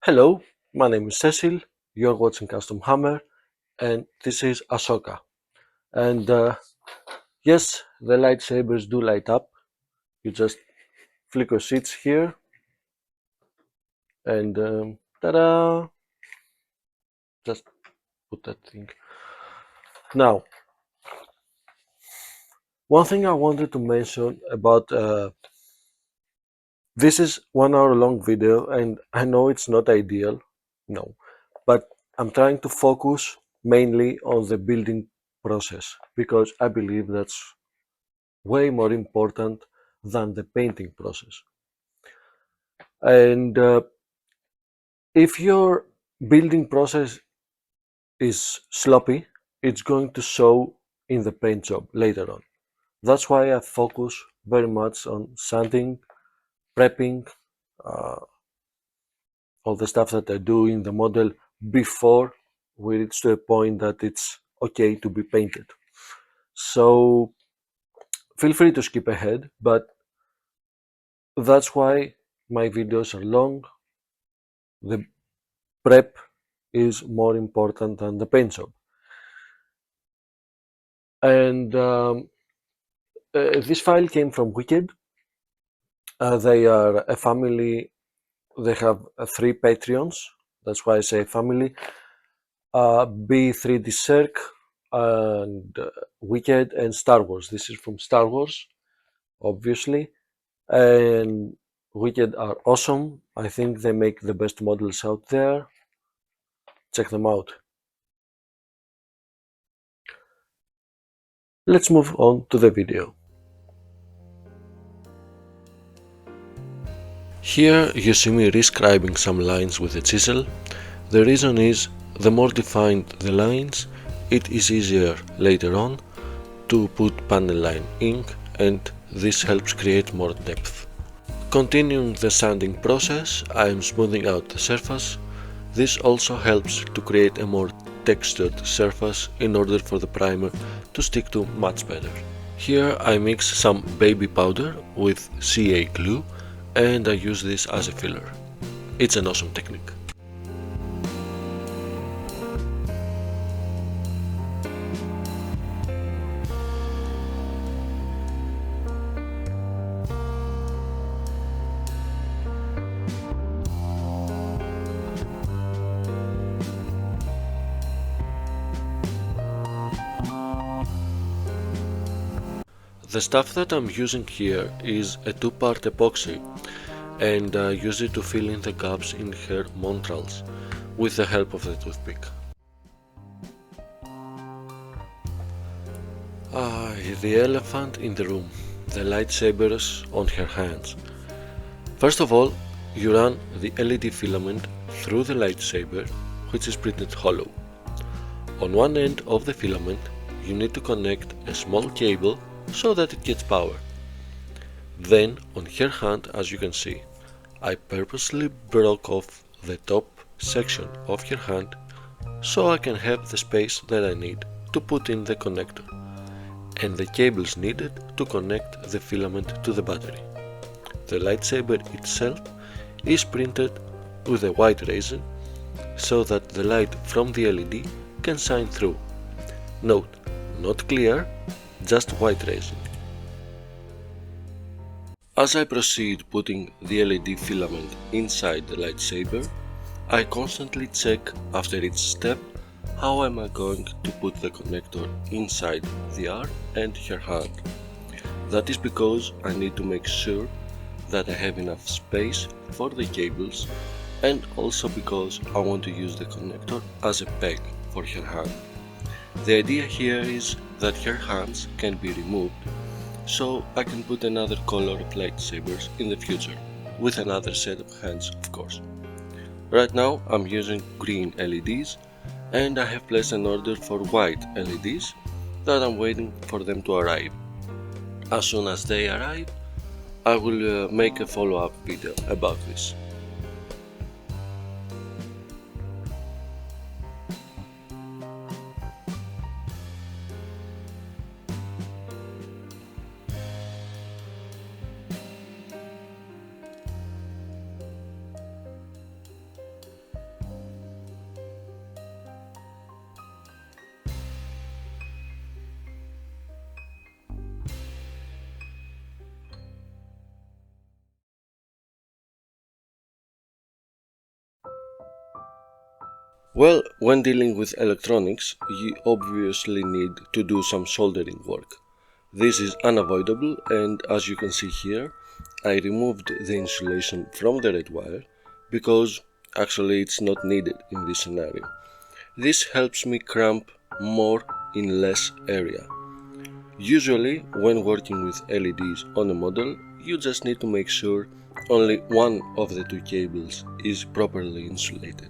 Hello, my name is Cecil, you're watching Custom Hammer, and this is Ahsoka. And yes, the lightsabers do light up. You just flicker switch here, and ta-da! Just put that thing. Now, one thing I wanted to mention about this is 1 hour long video, and I know it's not ideal, no, but I'm trying to focus mainly on the building process because I believe that's way more important than the painting process. And if your building process is sloppy, it's going to show in the paint job later on. That's why I focus very much on sanding, prepping, uh, all the stuff that I do in the model before we reach to a point that it's okay to be painted. So feel free to skip ahead, but that's why my videos are long. The prep is more important than the paint job. And this file came from Wicked. They are a family. They have 3 Patreons. That's why I say family. B3D Circ and Wicked and Star Wars. This is from Star Wars, obviously. And Wicked are awesome. I think they make the best models out there. Check them out. Let's move on to the video. Here you see me rescribing some lines with a chisel. The reason is, the more defined the lines, it is easier later on to put panel line ink, and this helps create more depth. Continuing the sanding process, I am smoothing out the surface. This also helps to create a more textured surface in order for the primer to stick to much better. Here I mix some baby powder with CA glue, and I use this as a filler. It's an awesome technique. The stuff that I'm using here is a 2-part epoxy, and I use it to fill in the gaps in her montrals with the help of the toothpick. The elephant in the room, the lightsabers on her hands. First of all, you run the LED filament through the lightsaber, which is printed hollow. On one end of the filament, you need to connect a small cable so that it gets power. Then, on her hand, as you can see, I purposely broke off the top section of her hand so I can have the space that I need to put in the connector and the cables needed to connect the filament to the battery. The lightsaber itself is printed with a white resin so that the light from the LED can shine through. Note, not clear, just white resin. As I proceed putting the LED filament inside the lightsaber, I constantly check after each step how am I going to put the connector inside the arm and her hand. That is because I need to make sure that I have enough space for the cables, and also because I want to use the connector as a peg for her hand. The idea here is that her hands can be removed, so I can put another color of lightsabers in the future, with another set of hands of course. Right now I'm using green LEDs, and I have placed an order for white LEDs that I'm waiting for them to arrive. As soon as they arrive, I will make a follow-up video about this. Well, when dealing with electronics, you obviously need to do some soldering work. This is unavoidable, and as you can see here, I removed the insulation from the red wire because actually it's not needed in this scenario. This helps me cramp more in less area. Usually, when working with LEDs on a model, you just need to make sure only one of the two cables is properly insulated.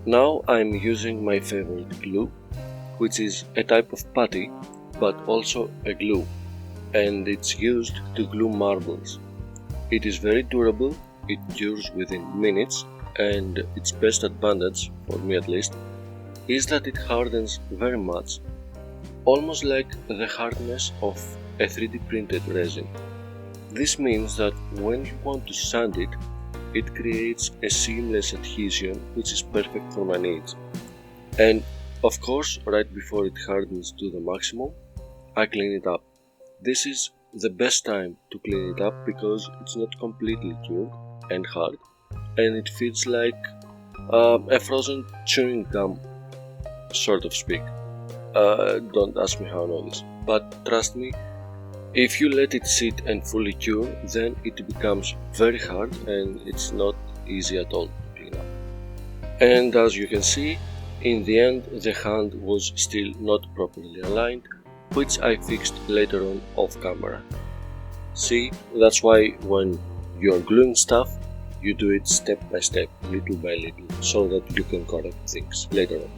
Now I'm using my favorite glue, which is a type of putty but also a glue, and it's used to glue marbles. It is very durable, it cures within minutes, and its best advantage, for me at least, is that it hardens very much, almost like the hardness of a 3D printed resin. This means that when you want to sand it, it creates a seamless adhesion which is perfect for my needs. And of course, right before it hardens to the maximum, I clean it up. This is the best time to clean it up because it's not completely cured and hard, and it feels like a frozen chewing gum, sort of speak. Don't ask me how I know this, but trust me, if you let it sit and fully cure, then it becomes very hard and it's not easy at all to clean up. And as you can see, in the end the hand was still not properly aligned, which I fixed later on off camera. See, that's why when you're gluing stuff, you do it step by step, little by little, so that you can correct things later on.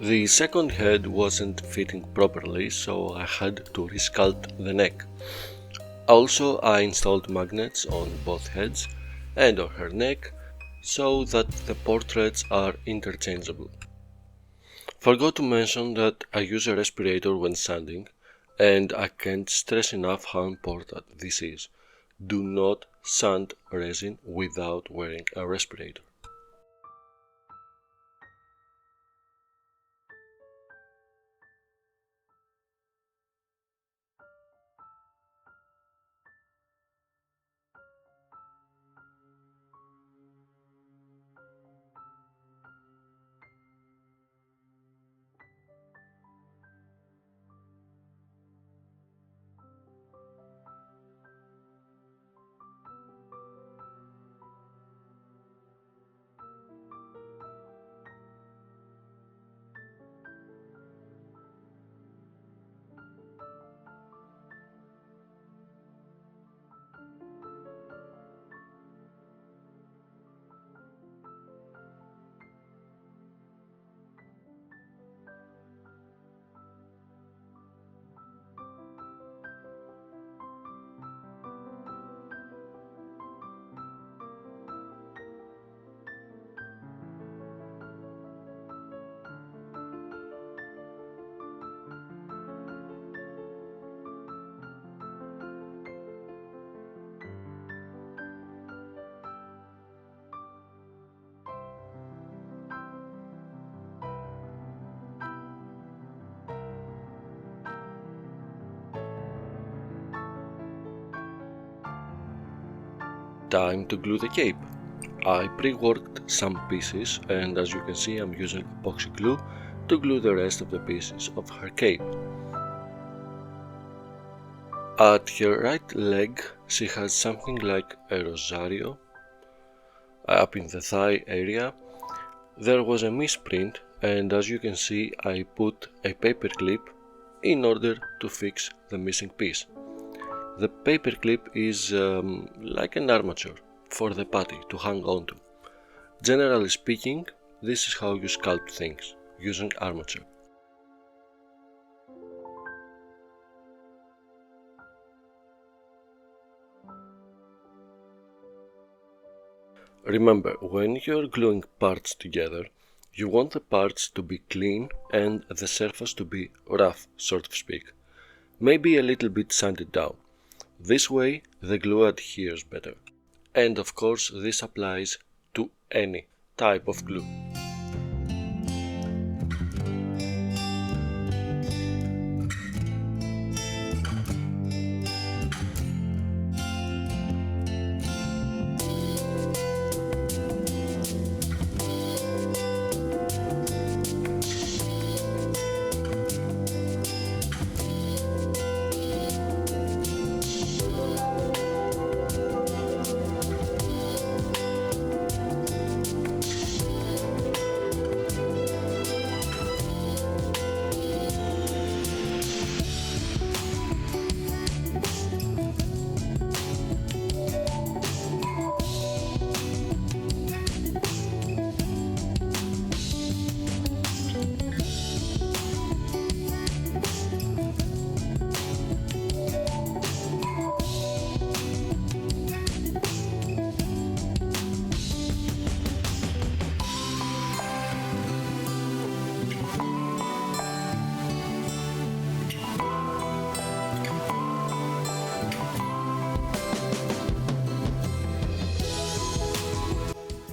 The second head wasn't fitting properly, so I had to resculpt the neck. Also, I installed magnets on both heads and on her neck so that the portraits are interchangeable. Forgot to mention that I use a respirator when sanding, and I can't stress enough how important this is. Do not sand resin without wearing a respirator. Time to glue the cape. I pre-worked some pieces, and as you can see I'm using epoxy glue to glue the rest of the pieces of her cape. At her right leg she has something like a rosario. Up in the thigh area there was a misprint, and as you can see I put a paper clip in order to fix the missing piece. The paper clip is like an armature for the patty to hang on to. Generally speaking, this is how you sculpt things, using armature. Remember, when you're gluing parts together, you want the parts to be clean and the surface to be rough, so to speak. Maybe a little bit sanded down. This way the glue adheres better. And of course this applies to any type of glue.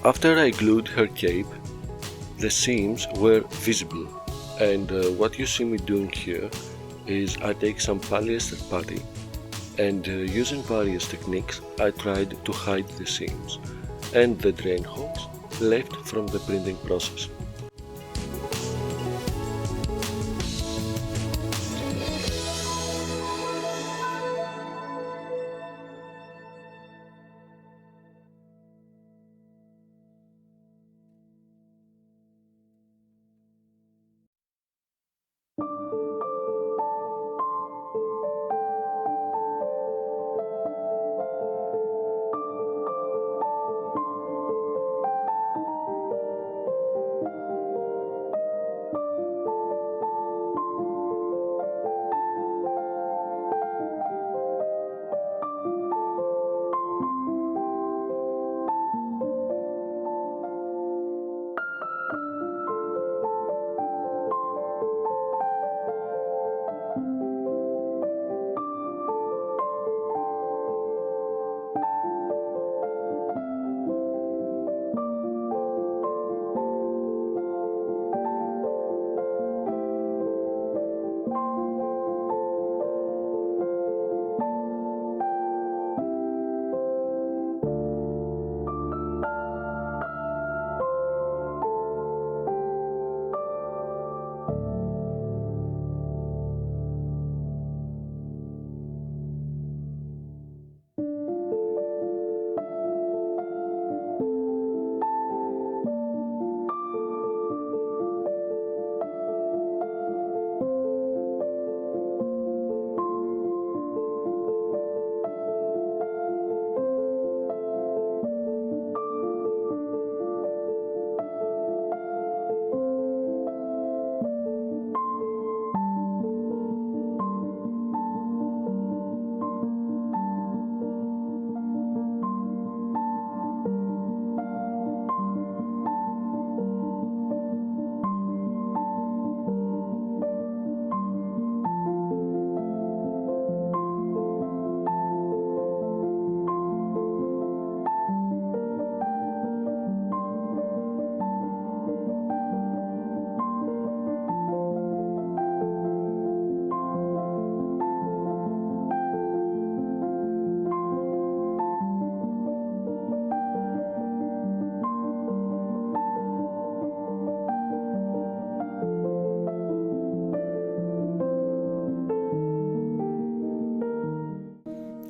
After I glued her cape, the seams were visible, and what you see me doing here is I take some polyester putty and using various techniques I tried to hide the seams and the drain holes left from the printing process.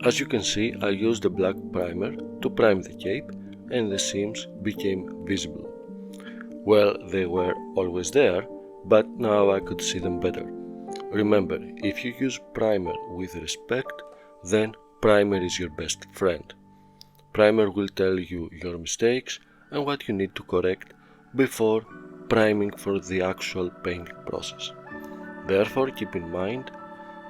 As you can see, I used a black primer to prime the cape and the seams became visible. Well, they were always there, but now I could see them better. Remember, if you use primer with respect, then primer is your best friend. Primer will tell you your mistakes and what you need to correct before priming for the actual painting process. Therefore, keep in mind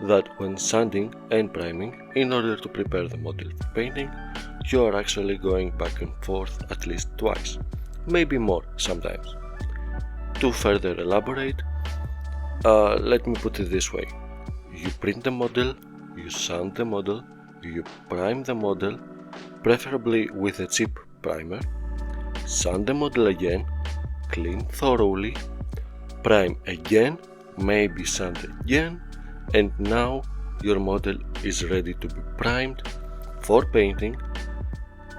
that when sanding and priming, in order to prepare the model for painting, you are actually going back and forth at least twice, maybe more sometimes. To further elaborate, let me put it this way. You print the model, you sand the model, you prime the model, preferably with a cheap primer, sand the model again, clean thoroughly, prime again, maybe sand again, and now your model is ready to be primed for painting,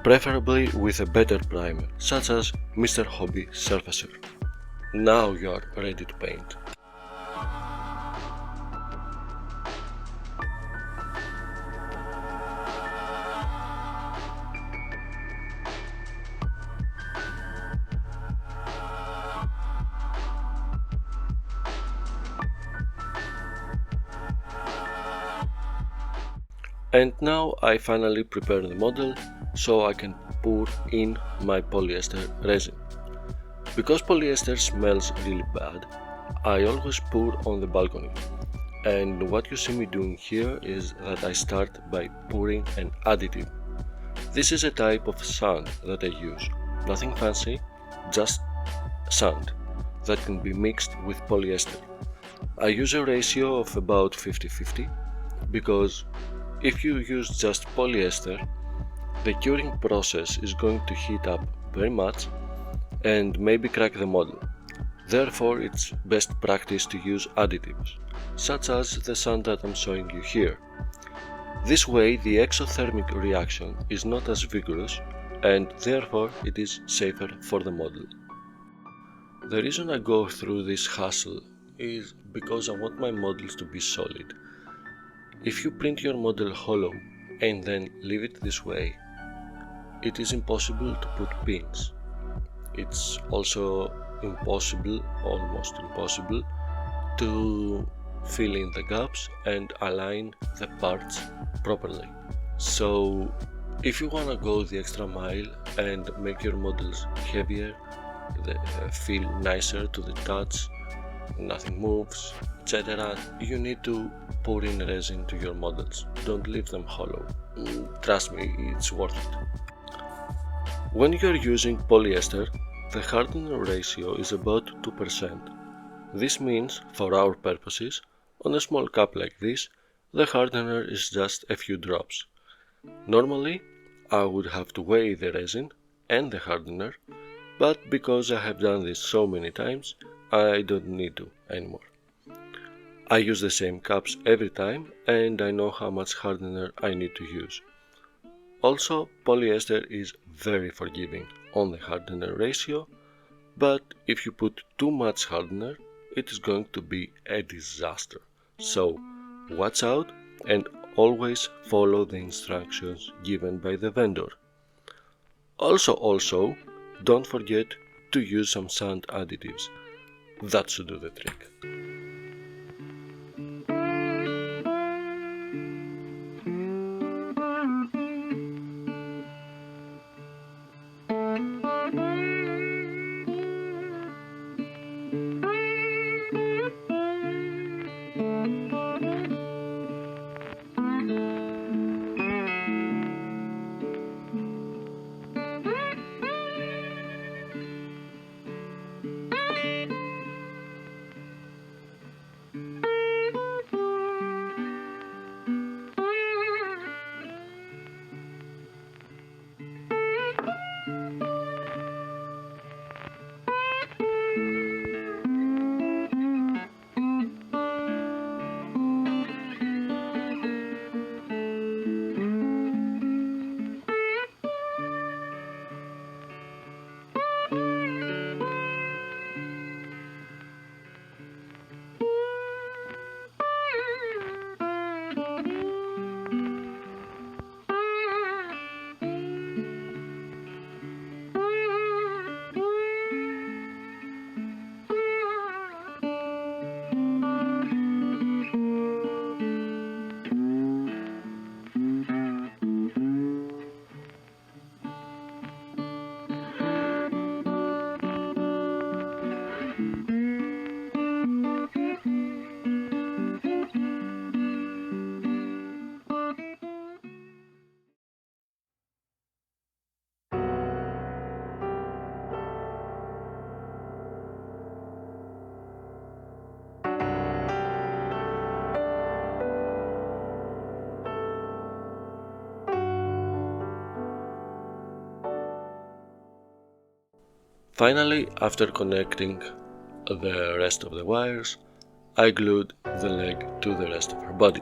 preferably with a better primer, such as Mr. Hobby Surfacer. Now you are ready to paint. And now I finally prepare the model so I can pour in my polyester resin. Because polyester smells really bad, I always pour on the balcony. And what you see me doing here is that I start by pouring an additive. This is a type of sand that I use. Nothing fancy, just sand that can be mixed with polyester. I use a ratio of about 50-50 because if you use just polyester, the curing process is going to heat up very much and maybe crack the model. Therefore, it's best practice to use additives, such as the sand that I'm showing you here. This way, the exothermic reaction is not as vigorous and therefore it is safer for the model. The reason I go through this hassle is because I want my models to be solid. If you print your model hollow and then leave it this way, it is impossible to put pins. It's also impossible, almost impossible, to fill in the gaps and align the parts properly. So if you want to go the extra mile and make your models heavier, they feel nicer to the touch, nothing moves, etc., you need to pour in resin to your models. Don't leave them hollow. Trust me, it's worth it. When you're using polyester, the hardener ratio is about 2%. This means, for our purposes, on a small cup like this, the hardener is just a few drops. Normally, I would have to weigh the resin and the hardener, but because I have done this so many times, I don't need to anymore. I use the same cups every time and I know how much hardener I need to use. Also, polyester is very forgiving on the hardener ratio, but if you put too much hardener, it is going to be a disaster. So, watch out and always follow the instructions given by the vendor. Also, don't forget to use some sand additives. That should do the trick. Finally, after connecting the rest of the wires, I glued the leg to the rest of her body.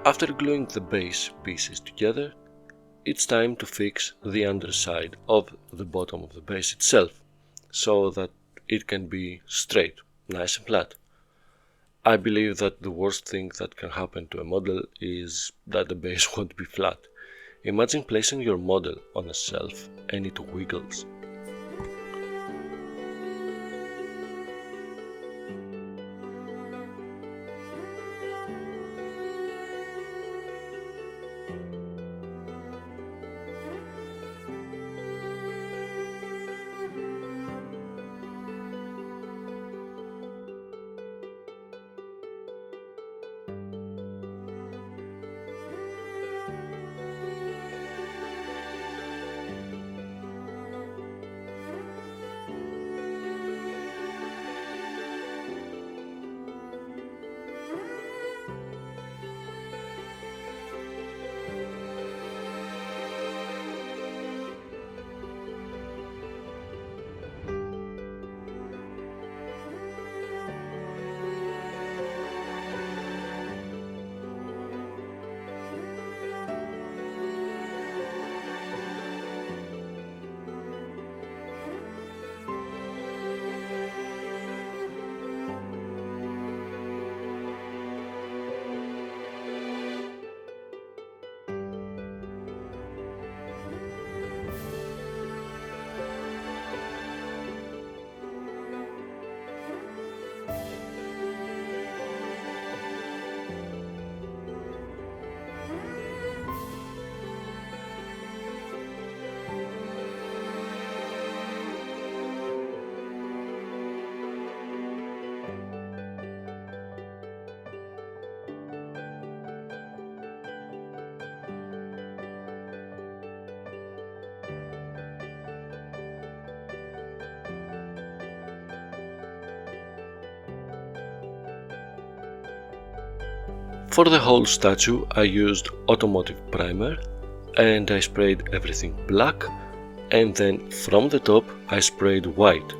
After gluing the base pieces together, it's time to fix the underside of the bottom of the base itself, so that it can be straight, nice and flat. I believe that the worst thing that can happen to a model is that the base won't be flat. Imagine placing your model on a shelf and it wiggles. For the whole statue I used automotive primer and I sprayed everything black, and then from the top I sprayed white.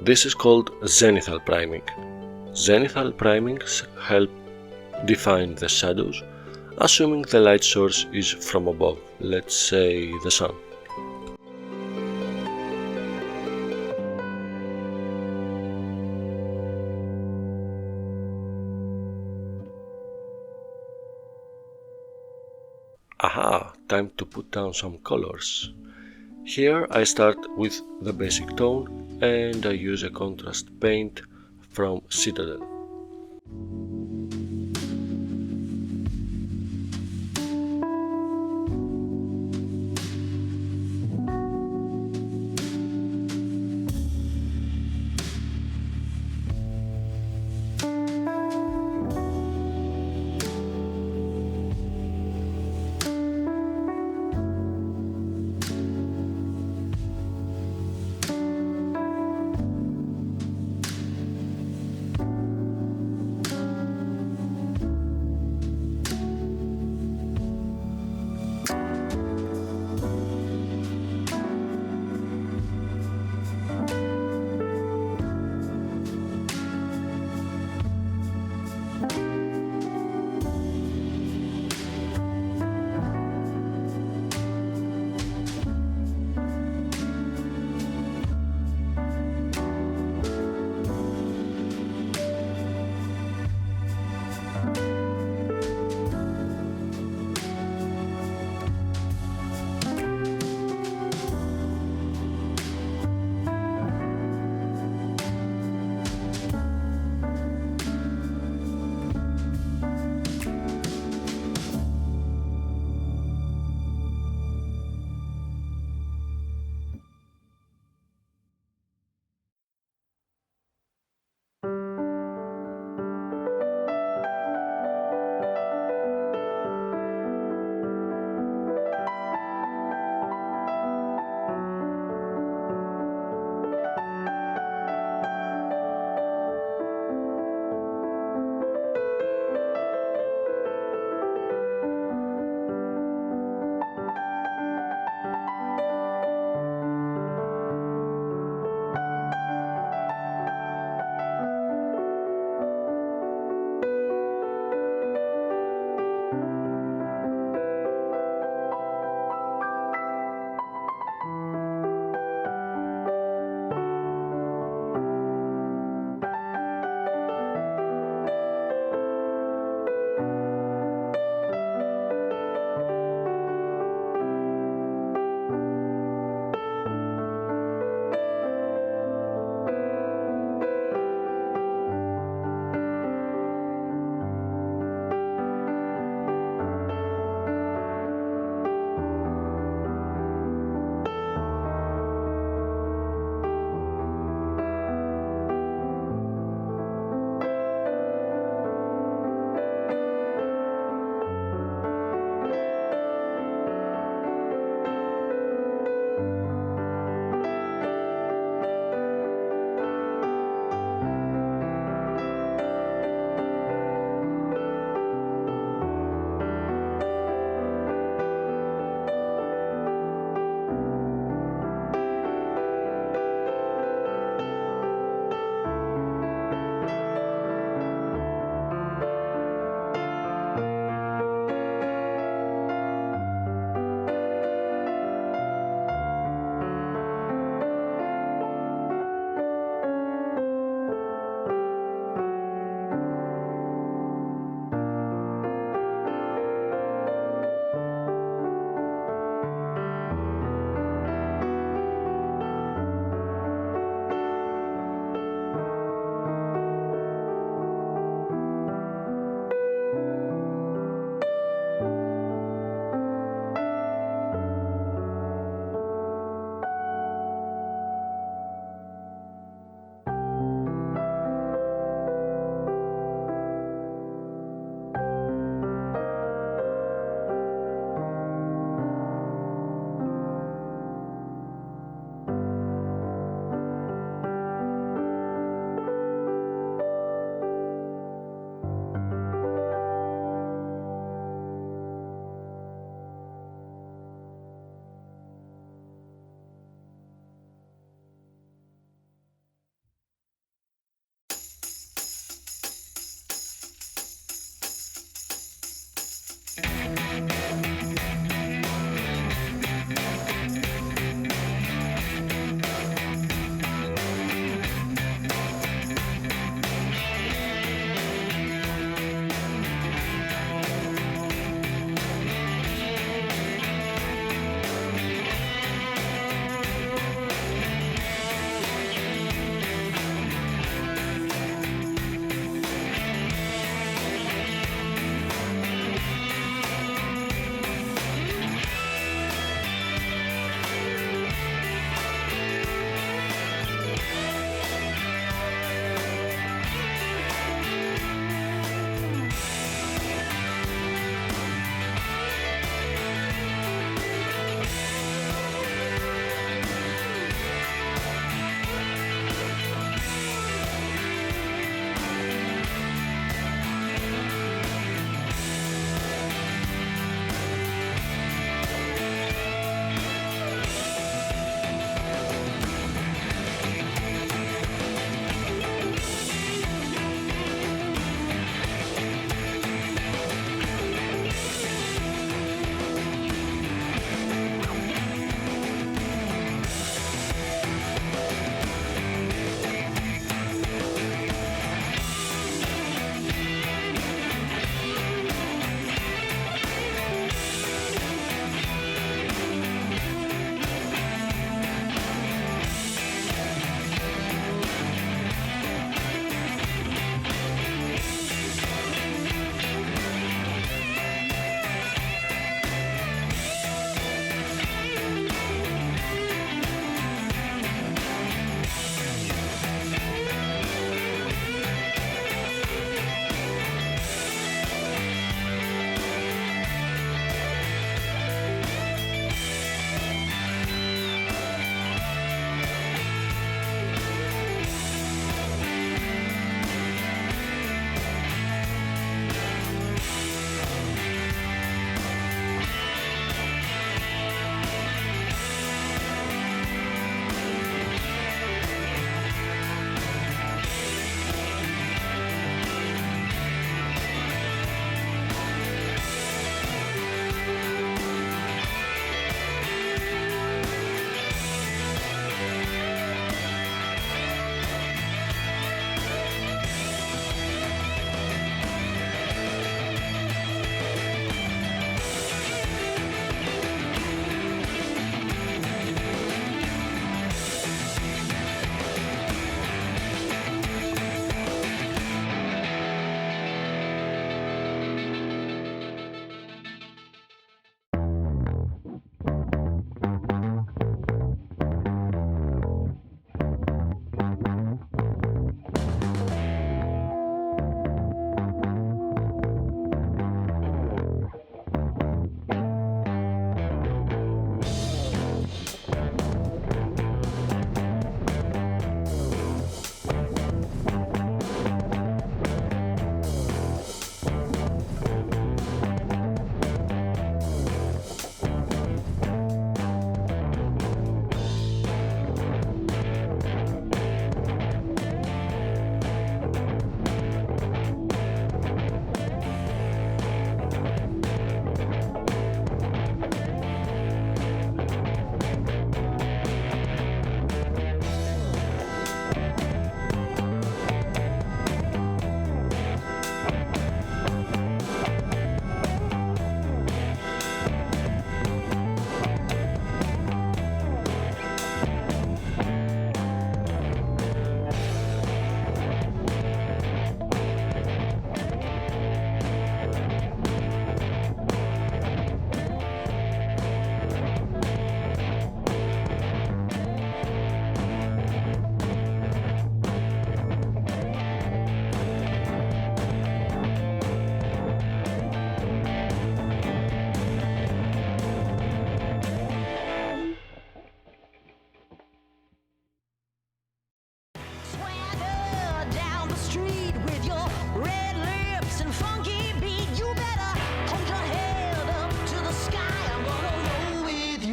This is called zenithal priming. Zenithal primings help define the shadows, assuming the light source is from above, let's say the sun. Aha, time to put down some colors. Here I start with the basic tone and I use a contrast paint from Citadel.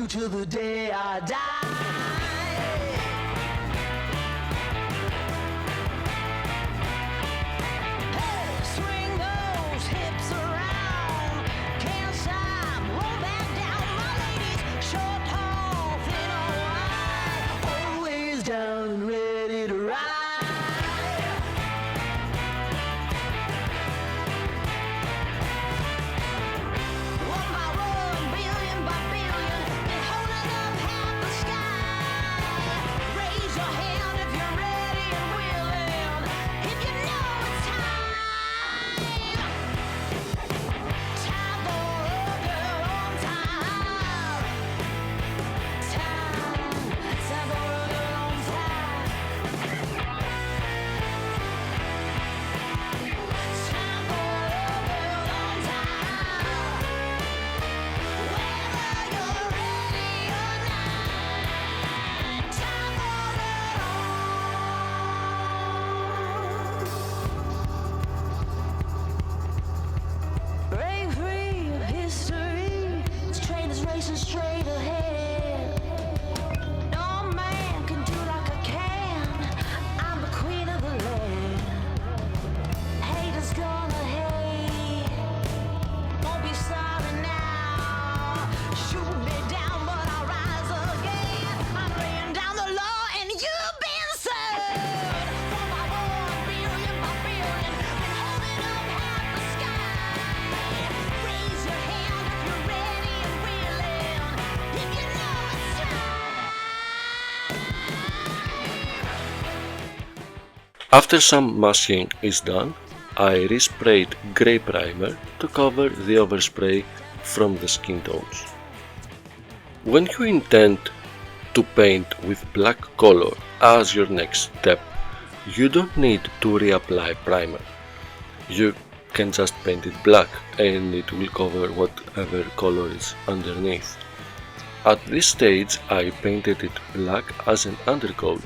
till the day I die. Down and ready to ride. One by one, billion by billion, been holding up half the sky. Raise your hand if you're ready and willing, if you know it's time. Time for a girl on time. Time for a girl on time. Time for a girl on time. Whether you're ready or not, time for it all. Break free of history. This train is racing straight ahead. No man can do like I can. I'm the queen of the land. Haters gonna hate. Won't be sorry now. Shoot me down, but I'll rise again. I'm laying down the law, and you've been served. One by one, billion by billion, been holding up half the sky. Raise your hand if you're ready and willing, if you know it's time. After some masking is done, I resprayed grey primer to cover the overspray from the skin tones. When you intend to paint with black color as your next step, you don't need to reapply primer. You can just paint it black and it will cover whatever color is underneath. At this stage I painted it black as an undercoat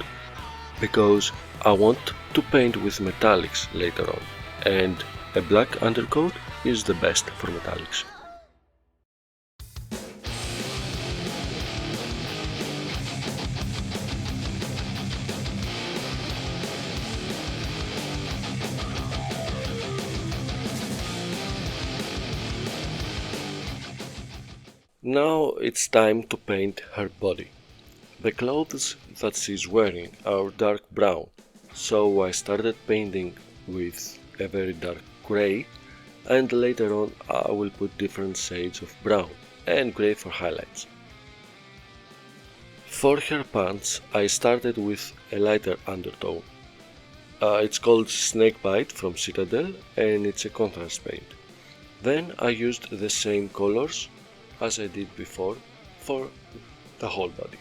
because I want to paint with metallics later on, and a black undercoat is the best for metallics. Now it's time to paint her body. The clothes that she's wearing are dark brown, so I started painting with a very dark grey, and later on I will put different shades of brown and grey for highlights. For her pants I started with a lighter undertone. It's called Snakebite from Citadel and it's a contrast paint. Then I used the same colors as I did before for the whole body.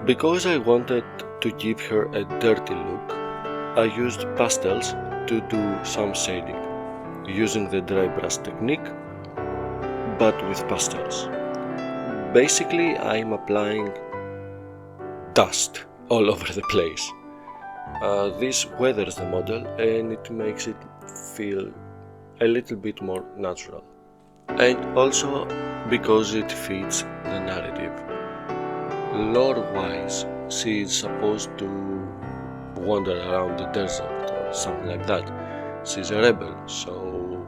Because I wanted to give her a dirty look, I used pastels to do some shading, using the dry brush technique, but with pastels. Basically, I'm applying dust all over the place. This weathers the model and it makes it feel a little bit more natural. And also because it fits the narrative. Lore-wise, she is supposed to wander around the desert or something like that. She's a rebel, so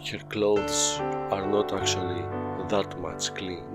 her clothes are not actually that much clean.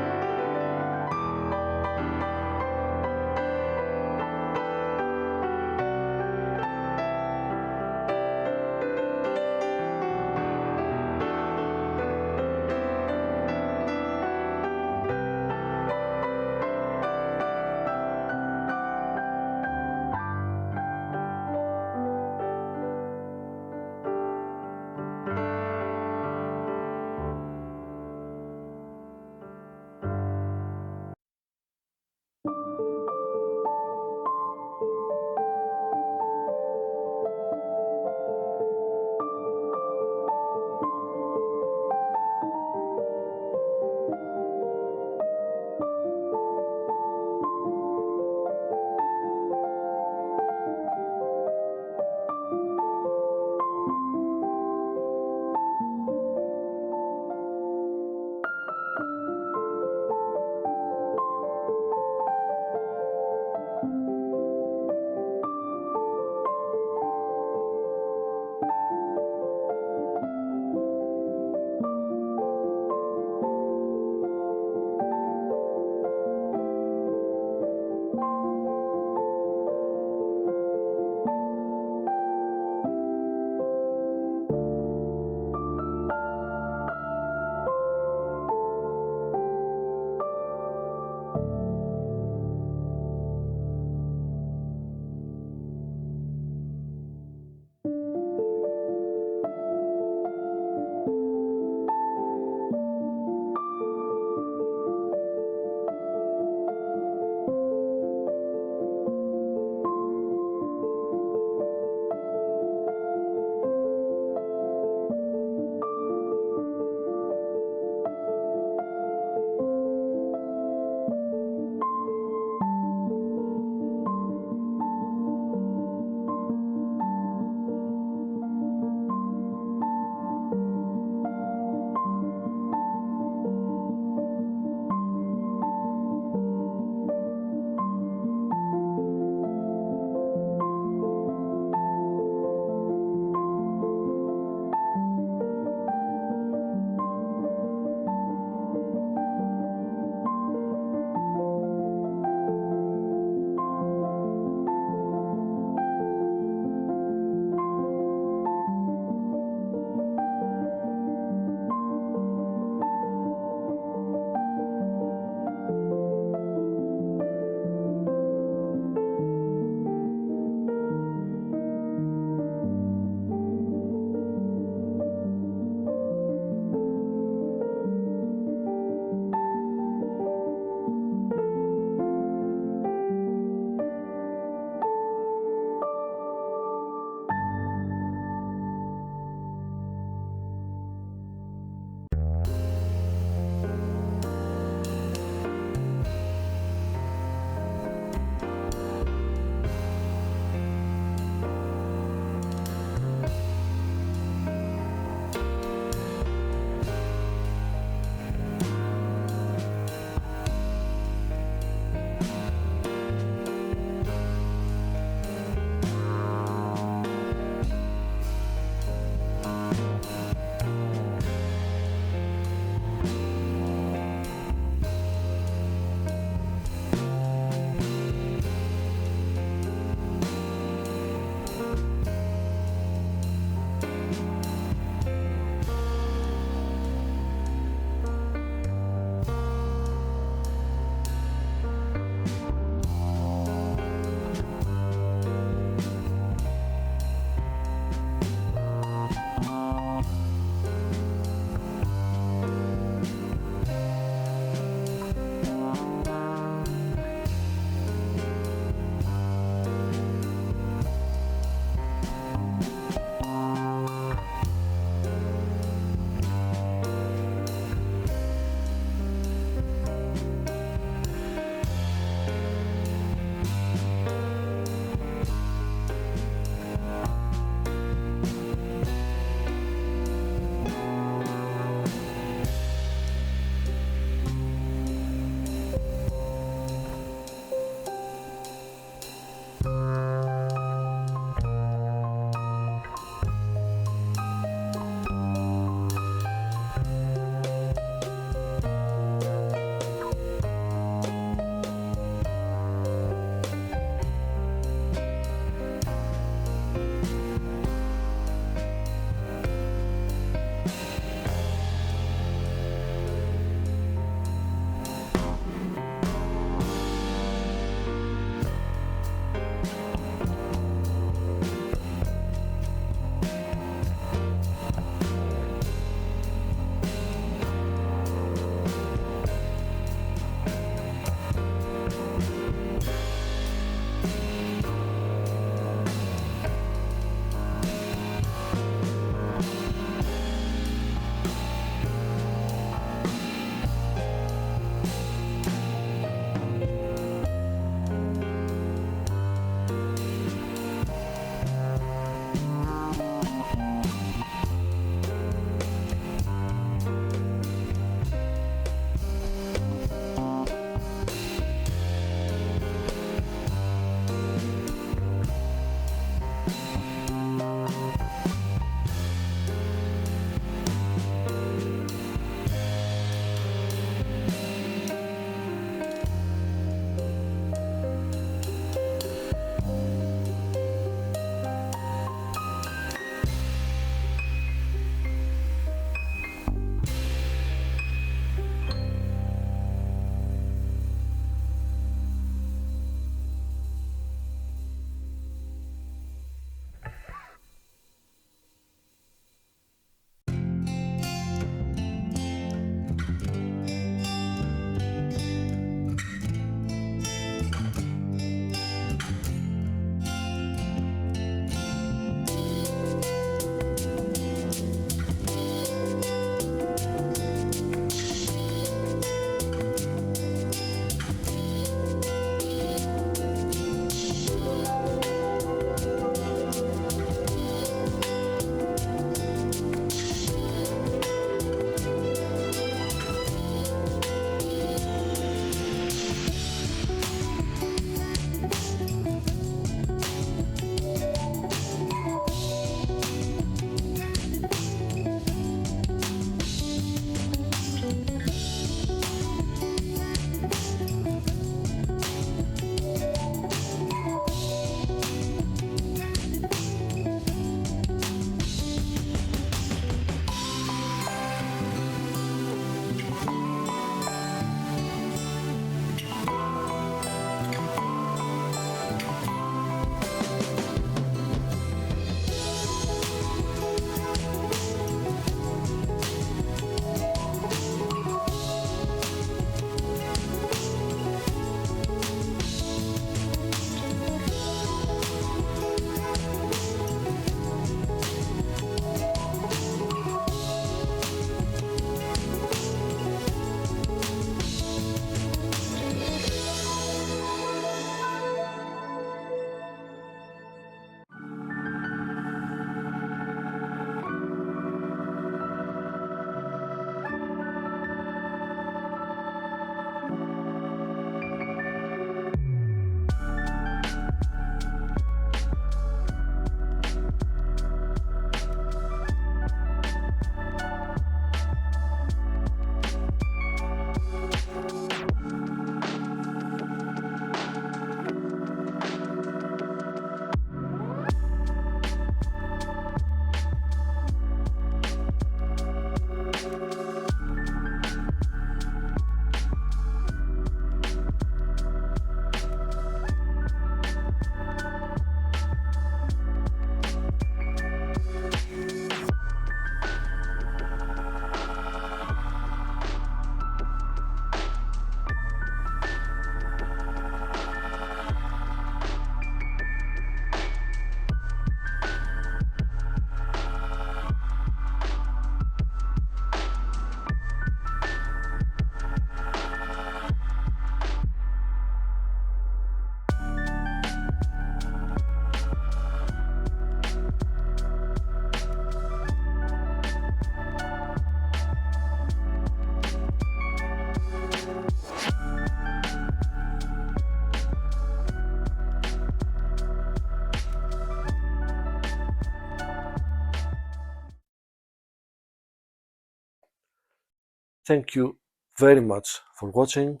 Thank you very much for watching.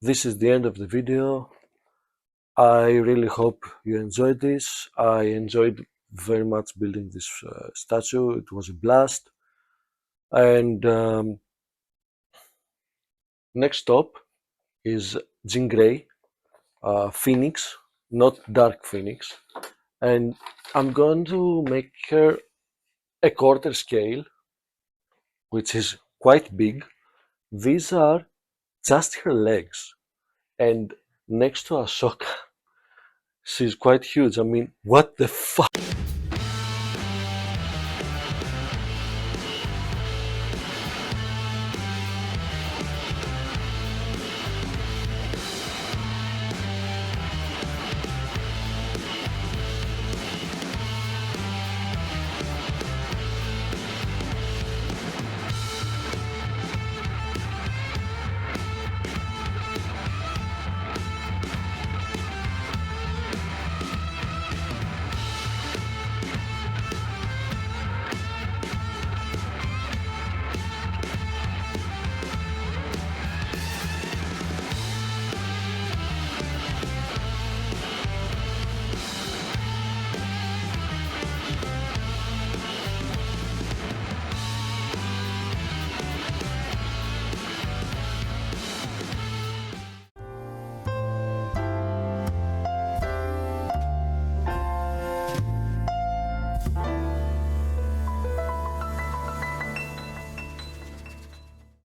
This is the end of the video. I really hope you enjoyed this. I enjoyed very much building this statue. It was a blast. And next stop is Jean Grey, Phoenix, not Dark Phoenix. And I'm going to make her a quarter scale, which is quite big. These are just her legs. And next to Ahsoka, she's quite huge. I mean, what the fuck?